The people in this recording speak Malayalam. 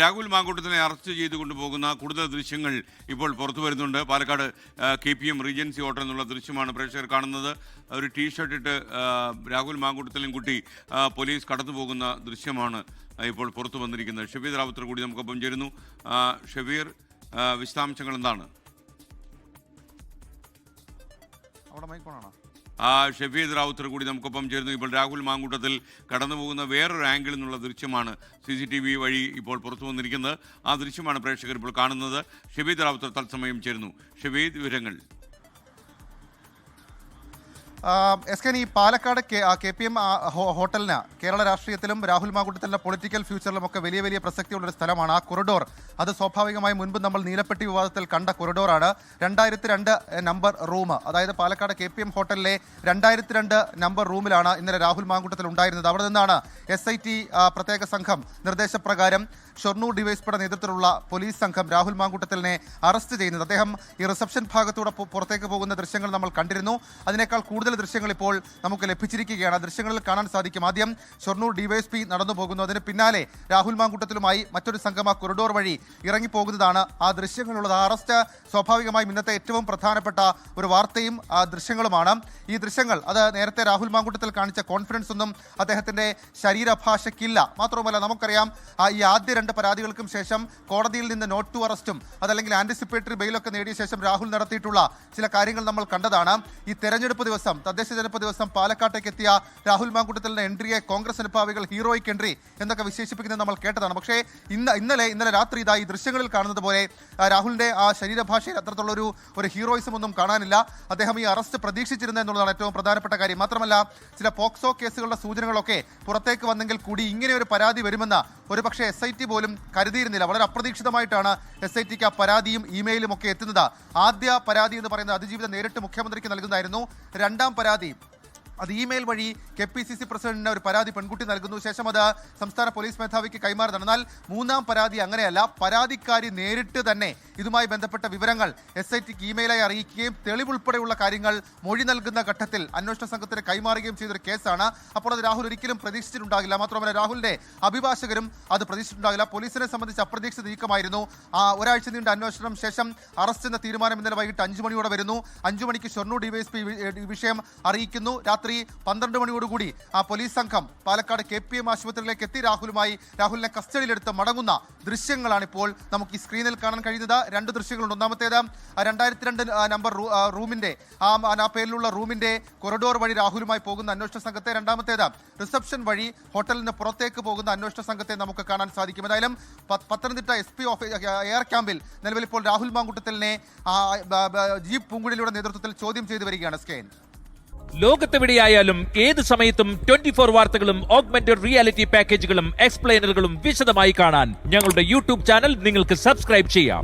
രാഹുൽ മാങ്കൂട്ടത്തിനെ അറസ്റ്റ് ചെയ്ത് കൊണ്ടുപോകുന്ന കൂടുതൽ ദൃശ്യങ്ങൾ ഇപ്പോൾ പുറത്തു വരുന്നുണ്ട്. പാലക്കാട് KPM റീജൻസി ഹോട്ടൽ എന്നുള്ള ദൃശ്യമാണ് പ്രേക്ഷകർ കാണുന്നത്. ഒരു ടീഷർട്ട് ഇട്ട് രാഹുൽ മാങ്കൂട്ടത്തിലും കുട്ടി പോലീസ് കടന്നു പോകുന്ന ദൃശ്യമാണ് ഇപ്പോൾ പുറത്തു വന്നിരിക്കുന്നത്. ഷബീർ റാവുത്തർ കൂടി നമുക്കൊപ്പം ചേരുന്നു. ഷബീർ, വിശദാംശങ്ങൾ എന്താണ്? ഷഫീർ റാവുത്തർ കൂടി നമുക്കൊപ്പം ചേരുന്നു. ഇപ്പോൾ രാഹുൽ മാങ്കൂട്ടത്തിൽ കടന്നു പോകുന്ന വേറൊരു ആംഗിളിൽ നിന്നുള്ള ദൃശ്യമാണ് CCTV വഴി ഇപ്പോൾ പുറത്തു വന്നിരിക്കുന്നത്. ആ ദൃശ്യമാണ് പ്രേക്ഷകർ ഇപ്പോൾ കാണുന്നത്. ഷഫീർ റാവുത്തർ തത്സമയം ചേരുന്നു. ഷഫീർ, വിവരങ്ങൾ. ഈ പാലക്കാട് KPM ഹോട്ടലിന് കേരള രാഷ്ട്രീയത്തിലും രാഹുൽ മാങ്കൂട്ടത്തിൻ്റെ പൊളിറ്റിക്കൽ ഫ്യൂച്ചറിലും ഒക്കെ വലിയ വലിയ പ്രസക്തിയുള്ളൊരു സ്ഥലമാണ്. ആ കൊറിഡോർ അത് സ്വാഭാവികമായി മുൻപ് നമ്മൾ നീലപ്പെട്ടി വിവാദത്തിൽ കണ്ട കൊറിഡോറാണ്. 2002 നമ്പർ റൂം, അതായത് പാലക്കാട് KPM ഹോട്ടലിലെ 2002 നമ്പർ റൂമിലാണ് ഇന്നലെ രാഹുൽ മാങ്കൂട്ടത്തിൽ ഉണ്ടായിരുന്നത്. അവിടെ നിന്നാണ് SIT പ്രത്യേക സംഘം നിർദ്ദേശപ്രകാരം ഷൊർണൂർ ഡിവൈഎസ്പിയുടെ നേതൃത്വത്തിലുള്ള പോലീസ് സംഘം രാഹുൽ മാങ്കൂട്ടത്തിലിനെ അറസ്റ്റ് ചെയ്യുന്നത്. അദ്ദേഹം ഈ റിസപ്ഷൻ ഭാഗത്തൂടെ പുറത്തേക്ക് പോകുന്ന ദൃശ്യങ്ങൾ നമ്മൾ കണ്ടിരുന്നു. അതിനേക്കാൾ കൂടുതൽ ദൃശ്യങ്ങൾ ഇപ്പോൾ നമുക്ക് ലഭിച്ചിരിക്കുകയാണ്. ദൃശ്യങ്ങളിൽ കാണാൻ സാധിക്കും. ആദ്യം ഷൊർണൂർ ഡിവൈഎസ്പി നടന്നു പോകുന്നു. അതിന് പിന്നാലെ രാഹുൽ മാങ്കൂട്ടത്തിലുമായി മറ്റൊരു സംഘം ആ കൊറിഡോർ വഴി ഇറങ്ങിപ്പോകുന്നതാണ് ആ ദൃശ്യങ്ങളുള്ളത്. ആ അറസ്റ്റ് സ്വാഭാവികമായും ഇന്നത്തെ ഏറ്റവും പ്രധാനപ്പെട്ട ഒരു വാർത്തയും ദൃശ്യങ്ങളുമാണ്. ഈ ദൃശ്യങ്ങൾ അത് നേരത്തെ രാഹുൽ മാങ്കൂട്ടത്തിൽ കാണിച്ച കോൺഫിഡൻസ് ഒന്നും അദ്ദേഹത്തിന്റെ ശരീരഭാഷയ്ക്കില്ല. മാത്രവുമല്ല, നമുക്കറിയാം ഈ ആദ്യ 2 പരാതികൾക്കും ശേഷം കോടതിയിൽ നിന്ന് നോട്ട് ടു അറസ്റ്റും അതല്ലെങ്കിൽ ആന്റിസിപ്പേറ്ററി ബെയിലൊക്കെ നേടിയ ശേഷം രാഹുൽ നടത്തിയിട്ടുള്ള ചില കാര്യങ്ങൾ നമ്മൾ കണ്ടതാണ്. ഈ തെരഞ്ഞെടുപ്പ് ദിവസം, തദ്ദേശ തെരഞ്ഞെടുപ്പ് ദിവസം പാലക്കാട്ടേക്ക് എത്തിയ രാഹുൽ മാങ്കൂട്ടത്തിലിന്റെ എൻട്രിയെ കോൺഗ്രസ് അനുഭാവികൾ ഹീറോയിക് എൻട്രി എന്നൊക്കെ വിശേഷിപ്പിക്കുന്നത് നമ്മൾ കേട്ടതാണ്. പക്ഷേ ഇന്നലെ രാത്രി ഇതാ ഈ ദൃശ്യങ്ങളിൽ കാണുന്നത് പോലെ രാഹുലിന്റെ ആ ശരീരഭാഷയിൽ അത്തരത്തിലുള്ള ഒരു ഹീറോയിസം ഒന്നും കാണാനില്ല. അദ്ദേഹം ഈ അറസ്റ്റ് പ്രതീക്ഷിച്ചിരുന്നത് എന്നുള്ളതാണ് ഏറ്റവും പ്രധാനപ്പെട്ട കാര്യം. മാത്രമല്ല, ചില പോക്സോ കേസുകളുടെ സൂചനകളൊക്കെ പുറത്തേക്ക് വന്നെങ്കിൽ കൂടി ഇങ്ങനെ ഒരു പരാതി വരുമെന്ന് ഒരുപക്ഷെ SIT പോലും കരുതിയിരുന്നില്ല. വളരെ അപ്രതീക്ഷിതമായിട്ടാണ് SITക്ക് ആ പരാതിയും ഇമെയിലും ഒക്കെ എത്തുന്നത്. ആദ്യ പരാതി എന്ന് പറയുന്നത് അതിജീവിതം നേരിട്ട് മുഖ്യമന്ത്രിക്ക് നൽകുന്നതായിരുന്നു. രണ്ടാം പരാതി അത് ഇമെയിൽ വഴി KPCC പ്രസിഡന്റിന് ഒരു പരാതി പെൺകുട്ടി നൽകുന്നു. ശേഷം അത് സംസ്ഥാന പോലീസ് മേധാവിക്ക് കൈമാറുന്നതാണ്. എന്നാൽ മൂന്നാം പരാതി അങ്ങനെയല്ല. പരാതിക്കാരി നേരിട്ട് തന്നെ ഇതുമായി ബന്ധപ്പെട്ട വിവരങ്ങൾ SITക്ക് ഇമെയിലായി അറിയിക്കുകയും തെളിവുൾപ്പെടെയുള്ള കാര്യങ്ങൾ മൊഴി നൽകുന്ന ഘട്ടത്തിൽ അന്വേഷണ സംഘത്തിന് കൈമാറുകയും ചെയ്തൊരു കേസാണ്. അപ്പോൾ അത് രാഹുൽ ഒരിക്കലും പ്രതീക്ഷിച്ചിട്ടുണ്ടാകില്ല. മാത്രമല്ല, രാഹുലിന്റെ അഭിഭാഷകരും അത് പ്രതീക്ഷിച്ചിട്ടുണ്ടാകില്ല. പോലീസിനെ സംബന്ധിച്ച് അപ്രതീക്ഷിത നീക്കമായിരുന്നു. ഒരാഴ്ച നീണ്ട അന്വേഷണം ശേഷം അറസ്റ്റ് എന്ന തീരുമാനം ഇന്നലെ വൈകിട്ട് 5 മണിയോടെ വരുന്നു. 5 മണിക്ക് ഷൊർണൂർ ഡിവൈഎസ്പി വിഷയം അറിയിക്കുന്നു. രാത്രി 12 മണിയോടുകൂടി ആ പോലീസ് സംഘം പാലക്കാട് KPM ആശുപത്രിയിലേക്ക് എത്തി രാഹുലിനെ കസ്റ്റഡിയിലെടുത്ത് മടങ്ങുന്ന ദൃശ്യങ്ങളാണ് ഇപ്പോൾ നമുക്ക് ഈ സ്ക്രീനിൽ കാണാൻ കഴിയുന്നത്. 2 ദൃശ്യങ്ങളുണ്ട്. ഒന്നാമത്തേത് 2002 നമ്പർ റൂമിന്റെ ആ പേരിലുള്ള റൂമിന്റെ കൊറിഡോർ വഴി രാഹുലുമായി പോകുന്ന അന്വേഷണ സംഘത്തെ, രണ്ടാമത്തേത് റിസപ്ഷൻ വഴി ഹോട്ടലിന് പുറത്തേക്ക് പോകുന്ന അന്വേഷണ സംഘത്തെ നമുക്ക് കാണാൻ സാധിക്കും. ഏതായാലും പത്തനംതിട്ട SP എയർ ക്യാമ്പിൽ നിലവിൽ ഇപ്പോൾ രാഹുൽ മാങ്കൂട്ടത്തിലിനെ ജീപ്പ് പൂങ്കുഴലിയുടെ നേതൃത്വത്തിൽ ചോദ്യം ചെയ്തു വരികയാണ്. സ്കെയിൻ ലോകത്തെവിടെയായാലും ഏത് സമയത്തും 24 വാർത്തകളും ഓഗ്മെന്റഡ് റിയാലിറ്റി പാക്കേജുകളും എക്സ്പ്ലെയിനറുകളും വിശദമായി കാണാൻ ഞങ്ങളുടെ YouTube ചാനൽ നിങ്ങൾക്ക് സബ്സ്ക്രൈബ് ചെയ്യാം.